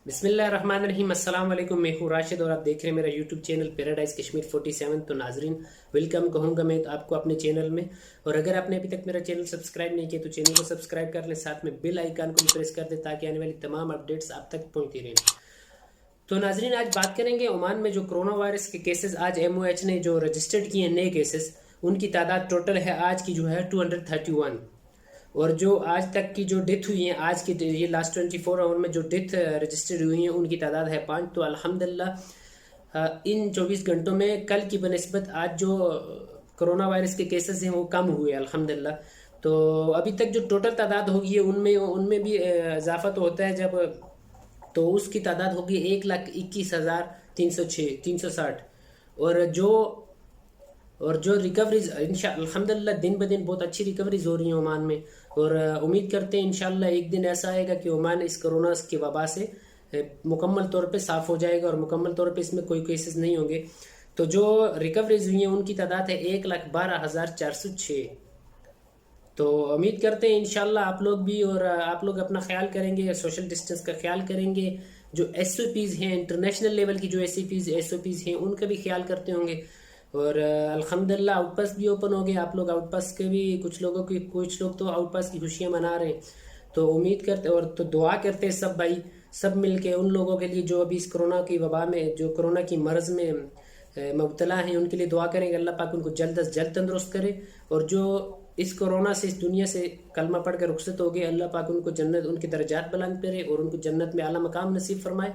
بسم اللہ الرحمن الرحیم. السلام علیکم. میں ہوں راشد اور آپ دیکھ رہے ہیں میرا یوٹیوب چینل پیراڈائز کشمیر 47. تو ناظرین ویلکم کہوں گا میں آپ کو اپنے چینل میں. اور اگر آپ نے ابھی تک میرا چینل سبسکرائب نہیں کیا تو چینل کو سبسکرائب کر لیں, ساتھ میں بیل آئیکن کو بھی پریس کر دیں تاکہ آنے والی تمام اپڈیٹس آپ تک پہنچتی رہیں. تو ناظرین آج بات کریں گے عمان میں جو کرونا وائرس کے کیسز آج ایم او ایچ نے جو رجسٹرڈ کیے ہیں نئے کیسز, ان کی تعداد ٹوٹل ہے آج کی جو ہے 231. اور جو آج تک کی جو ڈیتھ ہوئی ہیں آج کی یہ لاسٹ 24 آور میں جو ڈیتھ رجسٹرڈ ہوئی ہیں ان کی تعداد ہے 5. تو الحمدللہ ان 24 گھنٹوں میں کل کی بنسبت آج جو کرونا وائرس کے کیسز ہیں وہ کم ہوئے الحمدللہ. تو ابھی تک جو ٹوٹل تعداد ہوگی ہے ان میں بھی اضافہ تو ہوتا ہے جب, تو اس کی تعداد ہوگی 1,21,360. اور جو ریکوریز الحمدللہ دن بدن بہت اچھی ریکوریز ہو رہی ہیں عمان میں. اور امید کرتے ہیں انشاءاللہ ایک دن ایسا آئے گا کہ عمان اس کرونا کی وبا سے مکمل طور پہ صاف ہو جائے گا اور مکمل طور پہ اس میں کوئی کیسز نہیں ہوں گے. تو جو ریکوریز ہوئی ہیں ان کی تعداد ہے 1,12,406. تو امید کرتے ہیں انشاءاللہ آپ لوگ بھی, اور آپ لوگ اپنا خیال کریں گے, سوشل ڈسٹنس کا خیال کریں گے, جو ایس او پیز ہیں انٹرنیشنل لیول کی جو ایس او پیز ہیں ان کا بھی خیال کرتے ہوں گے. اور الحمدللہ آؤٹ پاس بھی اوپن ہو گئے, آپ لوگ آؤٹ پاس کے بھی کچھ لوگ تو آؤٹ پاس کی خوشیاں منا رہے ہیں. تو امید کرتے اور تو دعا کرتے ہیں سب بھائی سب مل کے ان لوگوں کے لیے جو ابھی اس کرونا کی وبا میں جو کرونا کی مرض میں مبتلا ہیں ان کے لیے دعا کریں گے اللہ پاک ان کو جلد از جلد تندرست کرے. اور جو اس کرونا سے اس دنیا سے کلمہ پڑھ کر رخصت ہو گئے اللہ پاک ان کو جنت, ان کے درجات بلند کرے اور ان کو جنت میں اعلیٰ مقام نصیب فرمائے.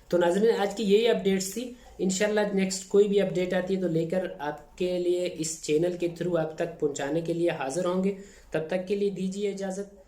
تو ناظرین آج کی یہی اپڈیٹس تھی. انشاءاللہ نیکسٹ کوئی بھی اپڈیٹ آتی ہے تو لے کر آپ کے لیے اس چینل کے تھرو آپ تک پہنچانے کے لیے حاضر ہوں گے. تب تک کے لیے دیجیے اجازت.